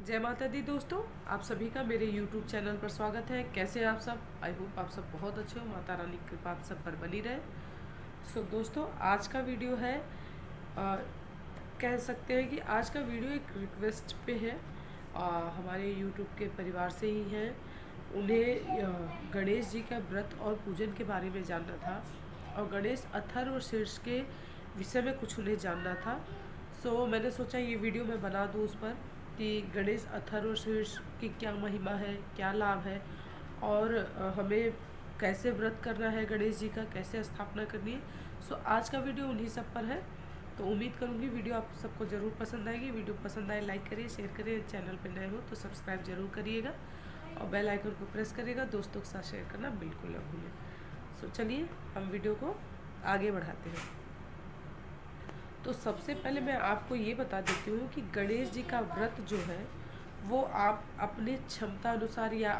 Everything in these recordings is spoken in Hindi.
जय माता दी दोस्तों, आप सभी का मेरे YouTube चैनल पर स्वागत है। कैसे हैं आप सब? आई होप आप सब बहुत अच्छे हो। माता रानी की कृपा आप सब पर बनी रहे। दोस्तों, आज का वीडियो है कह सकते हैं कि आज का वीडियो एक रिक्वेस्ट पे है। हमारे YouTube के परिवार से ही हैं। उन्हें गणेश जी का व्रत और पूजन के बारे में जानना था और गणेश अथर्व और शीर्ष के विषय में कुछ उन्हें जानना था। मैंने सोचा ये वीडियो मैं बना दूँ उस पर कि गणेश अथर्व और शीर्ष की क्या महिमा है, क्या लाभ है और हमें कैसे व्रत करना है, गणेश जी का कैसे स्थापना करनी है। आज का वीडियो उन्हीं सब पर है। तो उम्मीद करूँगी वीडियो आप सबको ज़रूर पसंद आएगी। वीडियो पसंद आए लाइक करिए, शेयर करिए, चैनल पर नए हो तो सब्सक्राइब जरूर करिएगा और बेल आइकन को प्रेस करिएगा। दोस्तों के साथ शेयर करना बिल्कुल न भूलें। चलिए हम वीडियो को आगे बढ़ाते हैं। तो सबसे पहले मैं आपको ये बता देती हूँ कि गणेश जी का व्रत जो है वो आप अपने क्षमता अनुसार, या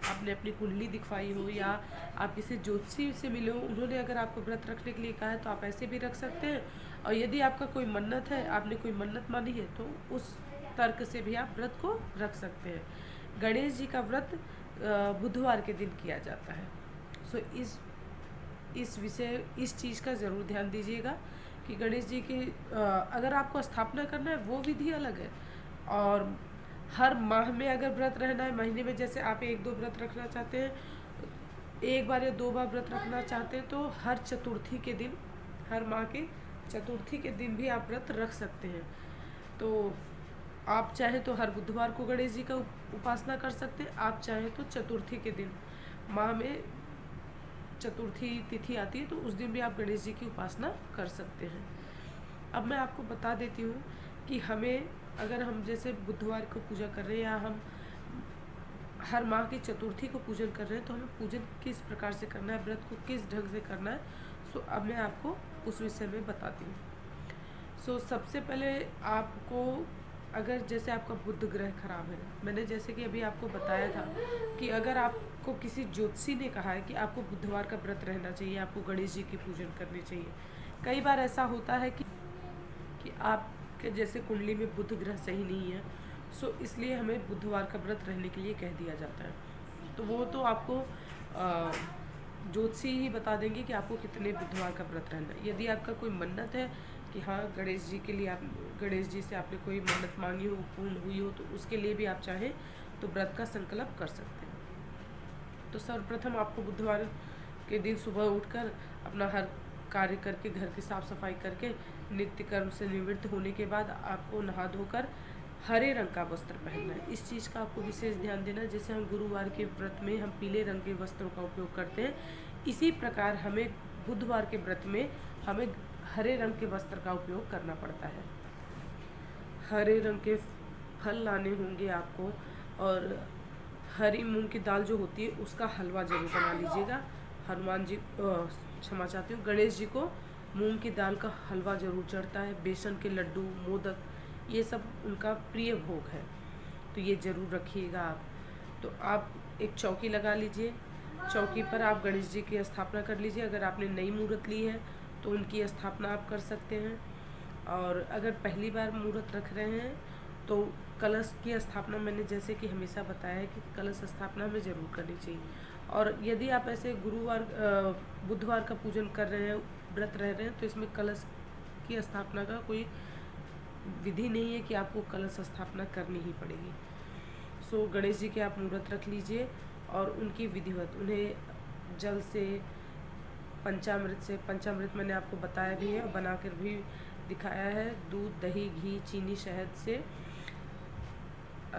आपने अपनी कुंडली दिखवाई हो या आप किसी ज्योतिषी से मिले हो, उन्होंने अगर आपको व्रत रखने के लिए कहा है तो आप ऐसे भी रख सकते हैं। और यदि आपका कोई मन्नत है, आपने कोई मन्नत मानी है, तो उस तर्क से भी आप व्रत को रख सकते हैं। गणेश जी का व्रत बुधवार के दिन किया जाता है। इस चीज़ का ज़रूर ध्यान दीजिएगा कि गणेश जी की अगर आपको स्थापना करना है वो विधि अलग है, और हर माह में अगर व्रत रहना है, महीने में जैसे आप 1-2 व्रत रखना चाहते हैं, एक बार या 2 बार व्रत रखना चाहते हैं, तो हर चतुर्थी के दिन, हर माह के चतुर्थी के दिन भी आप व्रत रख सकते हैं। तो आप चाहे तो हर बुधवार को गणेश जी का उपासना कर सकते हैं, आप चाहे तो चतुर्थी के दिन, माह में चतुर्थी तिथि आती है तो उस दिन भी आप गणेश जी की उपासना कर सकते हैं। अब मैं आपको बता देती हूँ कि हमें, अगर हम जैसे बुधवार को पूजा कर रहे हैं या हम हर माह की चतुर्थी को पूजन कर रहे हैं, तो हमें पूजन किस प्रकार से करना है, व्रत को किस ढंग से करना है, अब मैं आपको उस विषय में बताती हूँ। सबसे पहले आपको, अगर जैसे आपका बुध ग्रह खराब है, मैंने जैसे कि अभी आपको बताया था कि अगर आपको किसी ज्योतिषी ने कहा है कि आपको बुधवार का व्रत रहना चाहिए, आपको गणेश जी की पूजन करनी चाहिए। कई बार ऐसा होता है कि आपके जैसे कुंडली में बुध ग्रह सही नहीं है, इसलिए हमें बुधवार का व्रत रहने के लिए कह दिया जाता है। तो वो तो आपको ज्योतिषी ही बता देंगे कि आपको कितने बुधवार का व्रत रहना है। यदि आपका कोई मन्नत है कि हाँ गणेश जी के लिए, आप गणेश जी से आपने कोई मन्नत मांगी हो, पूर्ण हुई हो, तो उसके लिए भी आप चाहें तो व्रत का संकल्प कर सकते हैं। तो सर्वप्रथम आपको बुधवार के दिन सुबह उठकर अपना हर कार्य करके, घर की साफ सफाई करके, नित्य कर्म से निवृत्त होने के बाद आपको नहा धोकर हरे रंग का वस्त्र पहनना है। इस चीज़ का आपको विशेष ध्यान देना है। जैसे हम गुरुवार के व्रत में हम पीले रंग के वस्त्रों का उपयोग करते हैं, इसी प्रकार हमें बुधवार के व्रत में हमें हरे रंग के वस्त्र का उपयोग करना पड़ता है। हरे रंग के फल लाने होंगे आपको, और हरी मूंग की दाल जो होती है उसका हलवा जरूर बना लीजिएगा। हनुमान जी, क्षमा चाहती हूँ, गणेश जी को मूंग की दाल का हलवा जरूर चढ़ता है। बेसन के लड्डू, मोदक, ये सब उनका प्रिय भोग है, तो ये ज़रूर रखिएगा आप। तो आप एक चौकी लगा लीजिए, चौकी पर आप गणेश जी की स्थापना कर लीजिए। अगर आपने नई मूर्त ली है तो उनकी स्थापना आप कर सकते हैं, और अगर पहली बार मूर्त रख रहे हैं तो कलश की स्थापना, मैंने जैसे कि हमेशा बताया है कि कलश स्थापना हमें ज़रूर करनी चाहिए। और यदि आप ऐसे बुधवार का पूजन कर रहे हैं, व्रत रह रहे हैं, तो इसमें कलश की स्थापना का कोई विधि नहीं है कि आपको कलश स्थापना करनी ही पड़ेगी। गणेश जी के आप मूर्त रख लीजिए और उनकी विधिवत, उन्हें जल से, पंचामृत मैंने आपको बताया भी है और बनाकर भी दिखाया है। दूध, दही, घी, चीनी, शहद से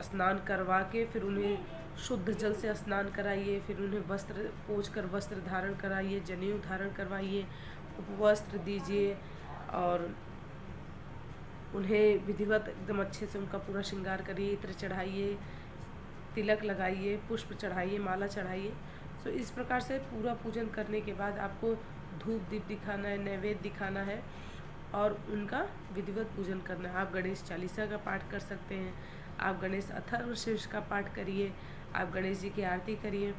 स्नान करवा के फिर उन्हें शुद्ध जल से स्नान कराइए। फिर उन्हें वस्त्र पोंछकर वस्त्र धारण कराइए, जनेऊ धारण करवाइए, उपवस्त्र दीजिए और उन्हें विधिवत एकदम अच्छे से उनका पूरा श्रृंगार करिए। इत्र चढ़ाइए, तिलक लगाइए, पुष्प चढ़ाइए, माला चढ़ाइए। इस प्रकार से पूरा पूजन करने के बाद आपको धूप दीप दिखाना है, नैवेद्य दिखाना है और उनका विधिवत पूजन करना है। आप गणेश चालीसा का पाठ कर सकते हैं, आप गणेश अथर्व शीर्ष का पाठ करिए, आप गणेश जी की आरती करिए।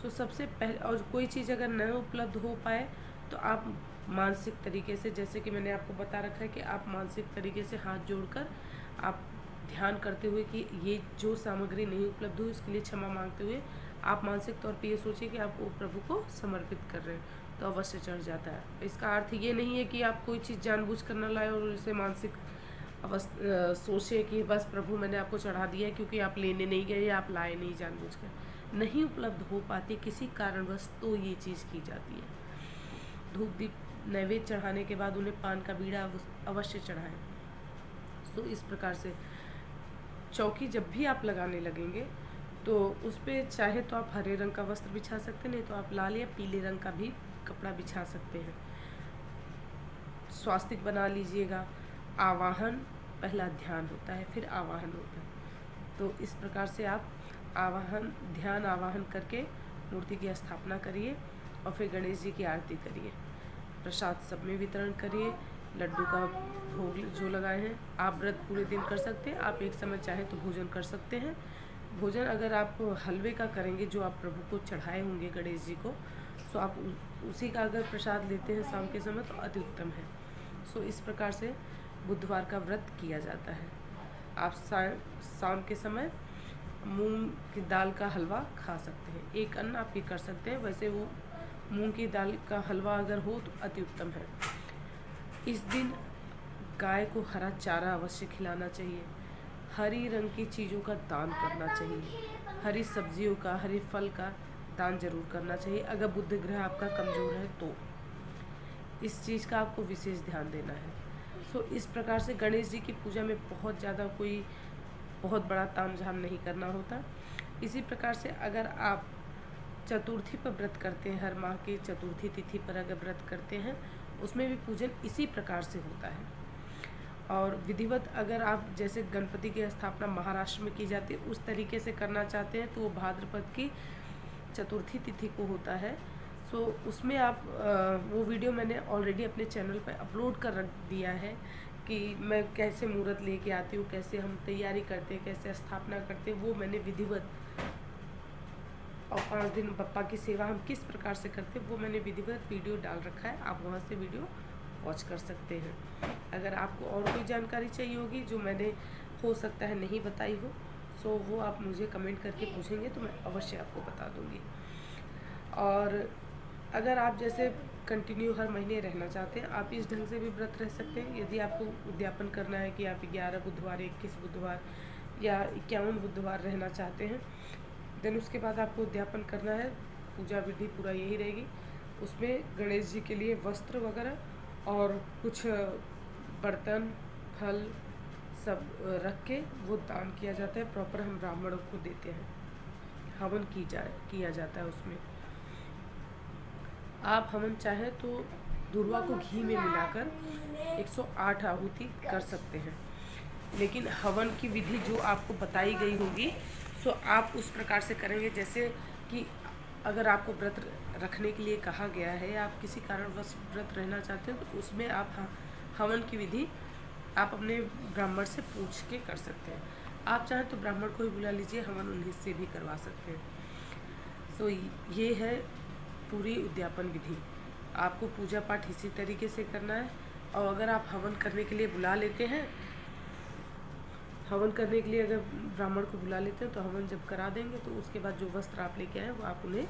सबसे पहले, और कोई चीज़ अगर न उपलब्ध हो पाए तो आप मानसिक तरीके से, जैसे कि मैंने आपको बता रखा है कि आप मानसिक तरीके से हाथ जोड़कर आप ध्यान करते हुए कि ये जो सामग्री नहीं उपलब्ध हुई उसके लिए क्षमा मांगते हुए आप मानसिक तौर पे ये सोचिए कि आप वो प्रभु को समर्पित कर रहे हैं, तो अवश्य चढ़ जाता है। इसका अर्थ ये नहीं है कि आप कोई चीज़ जानबूझ कर न लाए और उसे मानसिक सोचे कि बस प्रभु मैंने आपको चढ़ा दिया है क्योंकि आप लेने नहीं गए या आप लाए नहीं जानबूझ कर। नहीं उपलब्ध हो पाती किसी कारणवश तो ये चीज़ की जाती है। धूप दीप नैवेद्य चढ़ाने के बाद उन्हें पान का बीड़ा अवश्य चढ़ाएं। तो इस प्रकार से चौकी जब भी आप लगाने लगेंगे तो उस पर चाहे तो आप हरे रंग का वस्त्र बिछा सकते हैं, नहीं तो आप लाल या पीले रंग का भी कपड़ा बिछा सकते हैं। स्वास्तिक बना लीजिएगा। आवाहन पहला ध्यान होता है, फिर आवाहन होता है। तो इस प्रकार से आप ध्यान आवाहन करके मूर्ति की स्थापना करिए और फिर गणेश जी की आरती करिए। प्रसाद सब में वितरण करिए। लड्डू का भोग जो लगाए हैं, आप व्रत पूरे दिन कर सकते हैं। आप एक समय चाहे तो भोजन कर सकते हैं। भोजन अगर आप हलवे का करेंगे जो आप प्रभु को चढ़ाए होंगे गणेश जी को, तो आप उसी का अगर प्रसाद लेते हैं शाम के समय तो अति उत्तम है। सो इस प्रकार से बुधवार का व्रत किया जाता है। आप शाम के समय मूंग की दाल का हलवा खा सकते हैं। एक अन्न आप ये कर सकते हैं। वैसे वो मूंग की दाल का हलवा अगर हो तो अति उत्तम है। इस दिन गाय को हरा चारा अवश्य खिलाना चाहिए। हरी रंग की चीज़ों का दान करना चाहिए। हरी सब्जियों का, हरे फल का दान जरूर करना चाहिए। अगर बुध ग्रह आपका कमज़ोर है तो इस चीज़ का आपको विशेष ध्यान देना है। सो इस प्रकार से गणेश जी की पूजा में बहुत ज़्यादा कोई बहुत बड़ा तामझाम नहीं करना होता। इसी प्रकार से अगर आप चतुर्थी पर व्रत करते हैं, हर माह की चतुर्थी तिथि पर अगर व्रत करते हैं, उसमें भी पूजन इसी प्रकार से होता है। और विधिवत अगर आप जैसे गणपति की स्थापना महाराष्ट्र में की जाती है उस तरीके से करना चाहते हैं तो वो भाद्रपद की चतुर्थी तिथि को होता है। सो उसमें आप वो वीडियो मैंने ऑलरेडी अपने चैनल पर अपलोड कर रख दिया है कि मैं कैसे मुहूर्त लेके आती हूँ, कैसे हम तैयारी करते हैं, कैसे स्थापना करते हैं, वो मैंने विधिवत, और 5 दिन बप्पा की सेवा हम किस प्रकार से करते हैं वो मैंने विधिवत वीडियो डाल रखा है। आप वहाँ से वीडियो वॉच कर सकते हैं। अगर आपको और कोई जानकारी चाहिए होगी जो मैंने हो सकता है नहीं बताई हो, सो वो आप मुझे कमेंट करके पूछेंगे तो मैं अवश्य आपको बता दूँगी। और अगर आप जैसे कंटिन्यू हर महीने रहना चाहते हैं, आप इस ढंग से भी व्रत रह सकते हैं। यदि आपको उद्यापन करना है कि आप 11 बुधवार, 21 बुधवार या 51 बुधवार रहना चाहते हैं, देन उसके बाद आपको उद्यापन करना है। पूजा विधि पूरा यही रहेगी। उसमें गणेश जी के लिए वस्त्र वगैरह और कुछ बर्तन, फल सब रख के वो दान किया जाता है। प्रॉपर हम ब्राह्मणों को देते हैं। हवन किया जाता है उसमें। आप हवन चाहे तो दुर्वा को घी में मिलाकर 108 आहुति कर सकते हैं, लेकिन हवन की विधि जो आपको बताई गई होगी सो आप उस प्रकार से करेंगे। जैसे कि अगर आपको व्रत रखने के लिए कहा गया है या आप किसी कारणवश व्रत रहना चाहते हैं तो उसमें आप हवन की विधि आप अपने ब्राह्मण से पूछ के कर सकते हैं। आप चाहें तो ब्राह्मण को ही बुला लीजिए, हवन उन्हीं से भी करवा सकते हैं। सो ये है पूरी उद्यापन विधि। आपको पूजा पाठ इसी तरीके से करना है। और अगर आप हवन करने के लिए बुला लेते हैं, हवन करने के लिए अगर ब्राह्मण को बुला लेते हैं तो हवन जब करा देंगे तो उसके बाद जो वस्त्र आप लेके आए वो आप उन्हें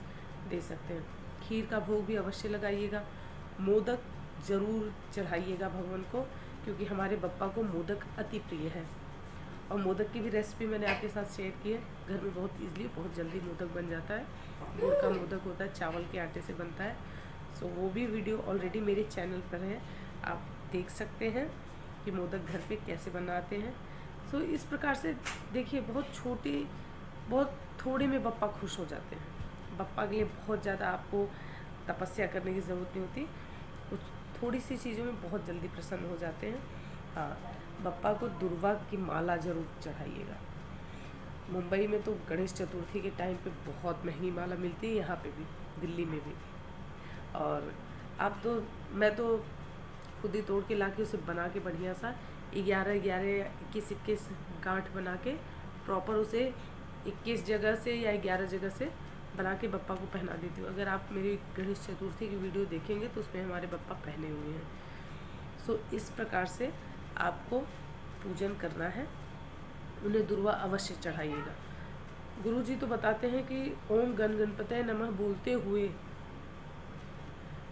दे सकते हैं। खीर का भोग भी अवश्य लगाइएगा। मोदक ज़रूर चढ़ाइएगा भगवान को, क्योंकि हमारे बप्पा को मोदक अति प्रिय है। और मोदक की भी रेसिपी मैंने आपके साथ शेयर की है। घर में बहुत ईजिली, बहुत जल्दी मोदक बन जाता है। गुड़ का मोदक होता है, चावल के आटे से बनता है। सो वो भी वीडियो ऑलरेडी मेरे चैनल पर है, आप देख सकते हैं कि मोदक घर पे कैसे बनाते हैं। सो इस प्रकार से देखिए, बहुत थोड़े में बप्पा खुश हो जाते हैं। बप्पा के लिए बहुत ज़्यादा आपको तपस्या करने की ज़रूरत नहीं होती। कुछ थोड़ी सी चीज़ों में बहुत जल्दी प्रसन्न हो जाते हैं। हाँ, बप्पा को दुर्वा की माला ज़रूर चढ़ाइएगा। मुंबई में तो गणेश चतुर्थी के टाइम पे बहुत महंगी माला मिलती है, यहाँ पे भी, दिल्ली में भी। और मैं तो खुद ही तोड़ के ला के उसे बना के बढ़िया सा 11, 21 गांठ बना के प्रॉपर उसे 21 जगह से या 11 जगह से बना के बप्पा को पहना देती हूँ। अगर आप मेरी गणेश चतुर्थी की वीडियो देखेंगे तो उसमें हमारे बप्पा पहने हुए हैं। सो इस प्रकार से आपको पूजन करना है। उन्हें दुर्वा अवश्य चढ़ाइएगा। गुरु जी तो बताते हैं कि ओम गण गणपतये नमः बोलते हुए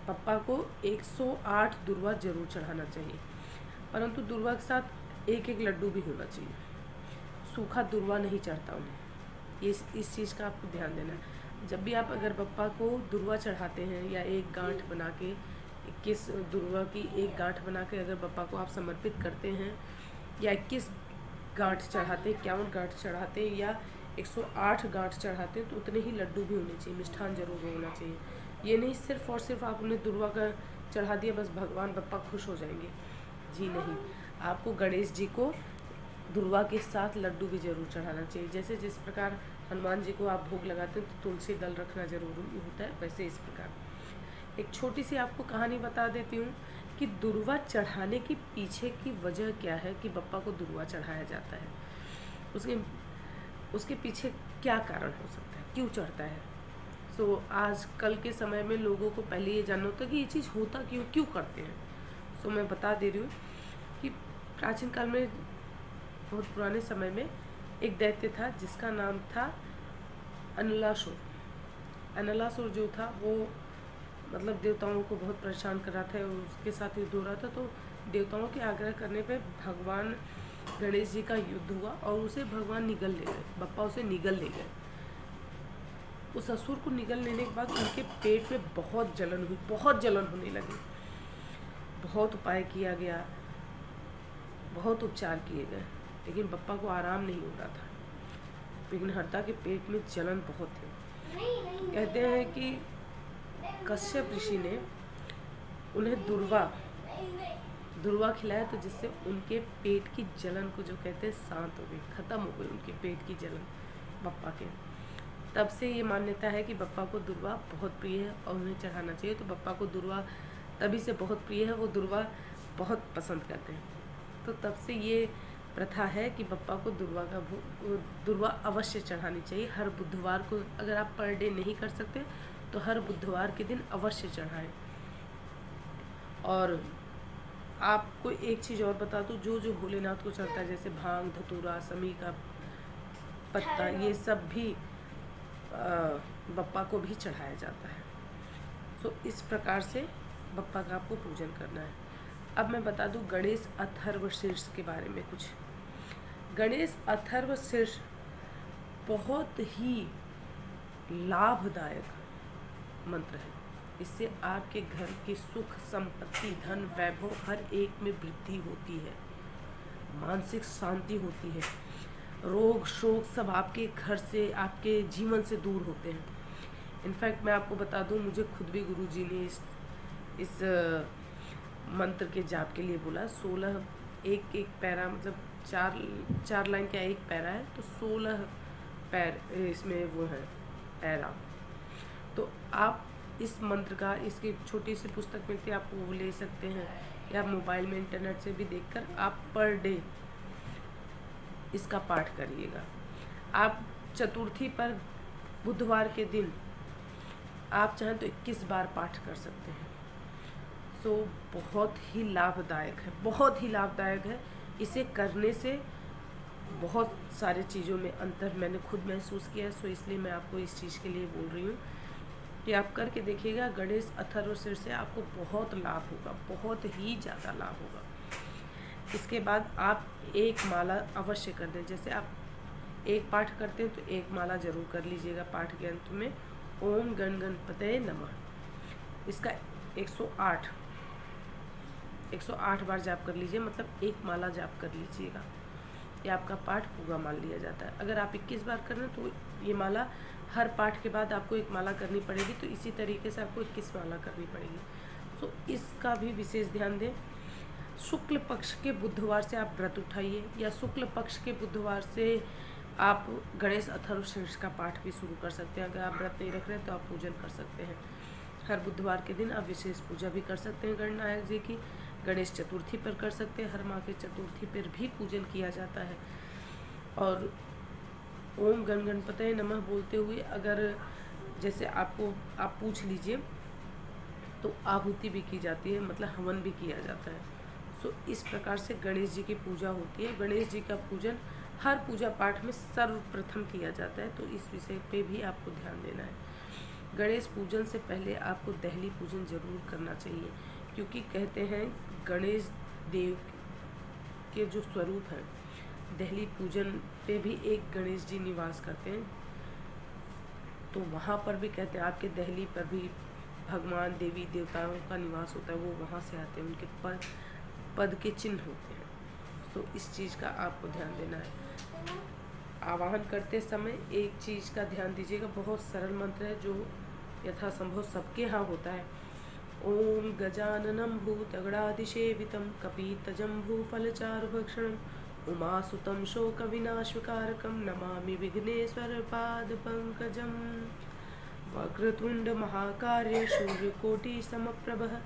पप्पा को 108 दुर्वा जरूर चढ़ाना चाहिए, परंतु दुर्वा के साथ एक एक लड्डू भी होना चाहिए। सूखा दुर्वा नहीं चढ़ता उन्हें, इस चीज़ का आपको ध्यान देना है। जब भी आप अगर पप्पा को दुर्वा चढ़ाते हैं या एक गांठ बना के 21 दुर्वा की एक गांठ बना के अगर पप्पा को आप समर्पित करते हैं, या 21 गांठ चढ़ाते, 51 गांठ चढ़ाते या 108 गांठ चढ़ाते हैं, तो उतने ही लड्डू भी होने चाहिए, मिष्ठान जरूर होना चाहिए। ये नहीं सिर्फ और सिर्फ आप उन्हें दुर्वा का चढ़ा दिया बस भगवान पप्पा खुश हो जाएंगे, जी नहीं। आपको गणेश जी को दुर्वा के साथ लड्डू भी जरूर चढ़ाना चाहिए। जैसे जिस प्रकार हनुमान जी को आप भोग लगाते हैं तो तुलसी दल रखना जरूरी होता है, वैसे इस प्रकार एक छोटी सी आपको कहानी बता देती हूँ कि दुर्वा चढ़ाने के पीछे की वजह क्या है कि बप्पा को दुर्वा चढ़ाया जाता है, उसके पीछे क्या कारण हो सकता है, क्यों चढ़ता है। सो आज कल के समय में लोगों को पहले ये जानना होता है कि ये चीज़ होता क्यों करते हैं। सो मैं बता दे रही हूँ कि प्राचीन काल में, बहुत पुराने समय में एक दैत्य था जिसका नाम था अनलासुर। अनलासुर जो था वो मतलब देवताओं को बहुत परेशान कर रहा था, उसके साथ युद्ध हो रहा था। तो देवताओं के आग्रह करने पे भगवान गणेश जी का युद्ध हुआ और उसे भगवान निगल ले गए, बप्पा उसे निगल ले गए। उस असुर को निगल लेने के बाद उनके पेट में बहुत जलन हुई, बहुत जलन होने लगी। बहुत उपाय किया गया, बहुत उपचार किए गए, लेकिन बप्पा को आराम नहीं हो रहा था। विघ्नहर्ता के पेट में जलन बहुत थी। कहते हैं कि कश्यप ऋषि ने उन्हें दुर्वा खिलाया, तो जिससे उनके पेट की जलन को जो कहते हैं शांत हो गई, खत्म हो गई उनके पेट की जलन बप्पा के। तब से ये मान्यता है कि बप्पा को दुर्वा बहुत प्रिय है और उन्हें चढ़ाना चाहिए। तो बप्पा को दुर्वा तभी से बहुत प्रिय है, वो दुर्वा बहुत पसंद करते हैं। तो तब से ये प्रथा है कि बप्पा को दुर्वा अवश्य चढ़ानी चाहिए हर बुधवार को। अगर आप पर डे नहीं कर सकते तो हर बुधवार के दिन अवश्य चढ़ाएं। और आपको एक चीज़ और बता दूं, जो भोलेनाथ को चढ़ता है, जैसे भांग, धतूरा, समी का पत्ता, ये सब भी बप्पा को भी चढ़ाया जाता है। सो इस प्रकार से बप्पा का आपको पूजन करना है। अब मैं बता दूं गणेश अथर्वशीर्ष के बारे में कुछ। गणेश अथर्वशीर्ष बहुत ही लाभदायक मंत्र है। इससे आपके घर की सुख, संपत्ति, धन, वैभव हर एक में वृद्धि होती है, मानसिक शांति होती है, रोग शोक सब आपके घर से, आपके जीवन से दूर होते हैं। इनफैक्ट मैं आपको बता दूं, मुझे खुद भी गुरुजी ने इस मंत्र के जाप के लिए बोला। 16 एक पैरा, मतलब चार लाइन का एक पैरा है, तो 16 पैर इसमें वो है पैरा। तो आप इस मंत्र का, इसकी छोटी सी पुस्तक मिलती है, आप वो ले सकते हैं, या मोबाइल में इंटरनेट से भी देखकर आप पर डे इसका पाठ करिएगा। आप चतुर्थी पर बुधवार के दिन आप चाहें तो 21 बार पाठ कर सकते हैं। सो बहुत ही लाभदायक है, बहुत ही लाभदायक है। इसे करने से बहुत सारे चीज़ों में अंतर मैंने खुद महसूस किया है। सो इसलिए मैं आपको इस चीज़ के लिए बोल रही हूँ कि आप करके देखिएगा। गणेश अथर्वशीर्ष से आपको बहुत लाभ होगा, बहुत ही ज़्यादा लाभ होगा। इसके बाद आप एक माला अवश्य कर दें। जैसे आप एक पाठ करते हैं तो एक माला जरूर कर लीजिएगा पाठ के अंत में, ओम गण गणपतये नमः। इसका 108 बार जाप कर लीजिए, मतलब एक माला जाप कर लीजिएगा। ये आपका पाठ पूरा मान लिया जाता है। अगर आप 21 बार कर रहे हैं तो ये माला हर पाठ के बाद आपको एक माला करनी पड़ेगी, तो इसी तरीके से आपको 21 माला करनी पड़ेगी। तो इसका भी विशेष ध्यान दें। शुक्ल पक्ष के बुधवार से आप व्रत उठाइए, या शुक्ल पक्ष के बुधवार से आप गणेश अथर्वशीर्ष का पाठ भी शुरू कर सकते हैं। अगर आप व्रत नहीं रख रहे हैं तो आप पूजन कर सकते हैं। हर बुधवार के दिन आप विशेष पूजा भी कर सकते हैं गणनायक जी की। गणेश चतुर्थी पर कर सकते हैं, हर माह के चतुर्थी पर भी पूजन किया जाता है। और ओम गण गणपतये नमः बोलते हुए अगर जैसे आप पूछ लीजिए तो आहुति भी की जाती है, मतलब हवन भी किया जाता है। सो इस प्रकार से गणेश जी की पूजा होती है। गणेश जी का पूजन हर पूजा पाठ में सर्वप्रथम किया जाता है, तो इस विषय पे भी आपको ध्यान देना है। गणेश पूजन से पहले आपको दहली पूजन जरूर करना चाहिए, क्योंकि कहते हैं गणेश देव के जो स्वरूप हैं, दहली पूजन पे भी एक गणेश जी निवास करते हैं, तो वहाँ पर भी कहते हैं आपके दहली पर भी भगवान देवी देवताओं का निवास होता है, वो वहाँ से आते हैं, उनके पद के चिन्ह होते हैं। तो इस चीज़ का आपको ध्यान देना है। आवाहन करते समय एक चीज़ का ध्यान दीजिएगा, बहुत सरल मंत्र है जो यथासंभव सबके यहाँ होता है। ओम गजाननं भूतगणाधिसेवितं कपितजम्बूफलचारुभक्षणं उमासुतं शोकविनाशकारकं नमामि विघ्नेश्वरपादपङ्कजं। वक्रतुण्डमहाकाय सूर्यकोटिसमप्रभः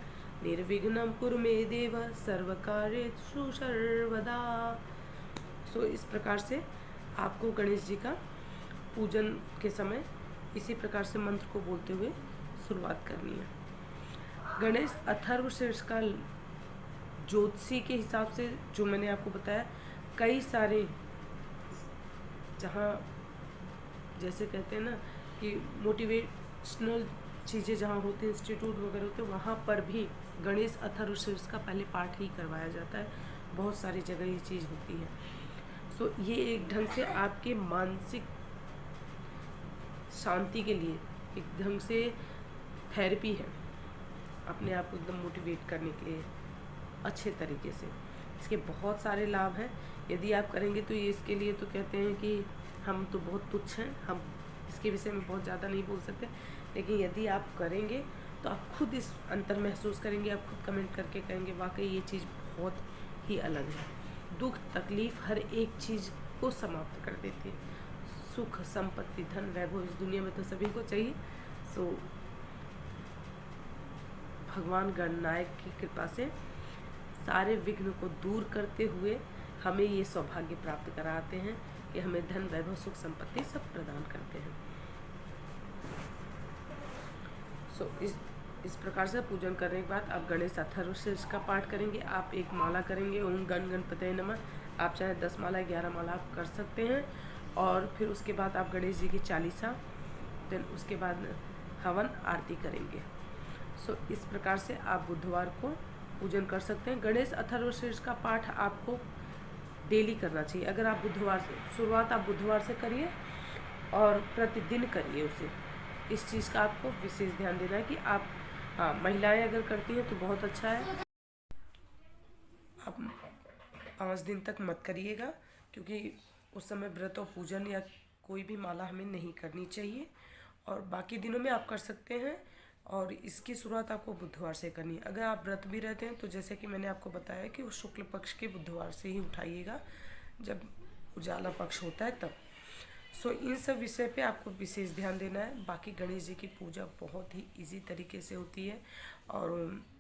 निर्विघ्नं कुरु मे देव सर्वकार्येषु सर्वदा। सो इस प्रकार से आपको गणेश जी का पूजन के समय इसी प्रकार से मंत्र को बोलते हुए शुरुआत करनी है। गणेश अथर्वशीर्ष का ज्योतिषी के हिसाब से जो मैंने आपको बताया, कई सारे जहाँ जैसे कहते हैं ना कि मोटिवेशनल चीज़ें जहाँ होती हैं, इंस्टीट्यूट वगैरह होते हैं, वहाँ पर भी गणेश अथर्वशीर्ष का पहले पाठ ही करवाया जाता है। बहुत सारी जगह ये चीज़ होती है। सो ये एक ढंग से आपके मानसिक शांति के लिए एक ढंग से थेरेपी है, अपने आप को एकदम मोटिवेट करने के लिए अच्छे तरीके से। इसके बहुत सारे लाभ हैं, यदि आप करेंगे तो ये इसके लिए तो कहते हैं कि हम तो बहुत तुच्छ हैं, हम इसके विषय में बहुत ज़्यादा नहीं बोल सकते, लेकिन यदि आप करेंगे तो आप खुद इस अंतर महसूस करेंगे, आप खुद कमेंट करके कहेंगे वाकई ये चीज़ बहुत ही अलग है। दुख तकलीफ़ हर एक चीज़ को समाप्त कर देती है। सुख संपत्ति धन वैभव इस दुनिया में तो सभी को चाहिए। सो भगवान गणनायक की कृपा से सारे विघ्न को दूर करते हुए हमें ये सौभाग्य प्राप्त कराते हैं कि हमें धन वैभव सुख संपत्ति सब प्रदान करते हैं। सो इस प्रकार से पूजन करने के बाद आप गणेश अथर्वशीर्ष का पाठ करेंगे। आप एक माला करेंगे ओम गण गणपतये नमः। आप चाहे 10 माला 11 माला आप कर सकते हैं, और फिर उसके बाद आप गणेश जी की चालीसा, देन उसके बाद हवन आरती करेंगे। सो इस प्रकार से आप बुधवार को पूजन कर सकते हैं। गणेश अथर्वशीर्ष का पाठ आपको डेली करना चाहिए। अगर आप बुधवार से शुरुआत आप बुधवार से करिए और प्रतिदिन करिए उसे। इस चीज़ का आपको विशेष ध्यान देना है कि आप महिलाएं अगर करती हैं तो बहुत अच्छा है। आप 5 दिन तक मत करिएगा, क्योंकि उस समय व्रत और पूजन या कोई भी माला हमें नहीं करनी चाहिए, और बाकी दिनों में आप कर सकते हैं। और इसकी शुरुआत आपको बुधवार से करनी है। अगर आप व्रत भी रहते हैं तो जैसे कि मैंने आपको बताया कि वो शुक्ल पक्ष के बुधवार से ही उठाइएगा, जब उजाला पक्ष होता है तब। सो इन सब विषय पे आपको विशेष ध्यान देना है। बाकी गणेश जी की पूजा बहुत ही इजी तरीके से होती है, और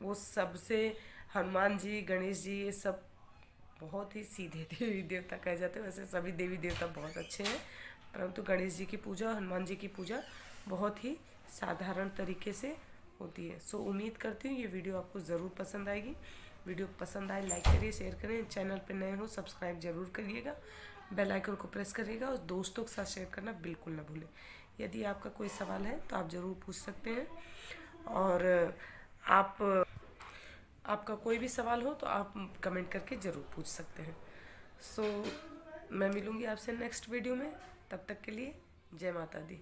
वो सबसे हनुमान जी गणेश जी ये सब बहुत ही सीधे देवी देवता कहे जाते हैं। वैसे सभी देवी देवता बहुत अच्छे हैं, परंतु गणेश जी की पूजा हनुमान जी की पूजा बहुत ही साधारण तरीके से होती है। सो उम्मीद करती हूँ ये वीडियो आपको ज़रूर पसंद आएगी। वीडियो पसंद आए लाइक करिए, शेयर करें, चैनल पर नए हो सब्सक्राइब जरूर करिएगा, बेल आइकन को प्रेस करिएगा, और दोस्तों के साथ शेयर करना बिल्कुल ना भूलें। यदि आपका कोई सवाल है तो आप ज़रूर पूछ सकते हैं, और आपका कोई भी सवाल हो तो आप कमेंट करके ज़रूर पूछ सकते हैं। सो मैं मिलूँगी आपसे नेक्स्ट वीडियो में, तब तक के लिए जय माता दी।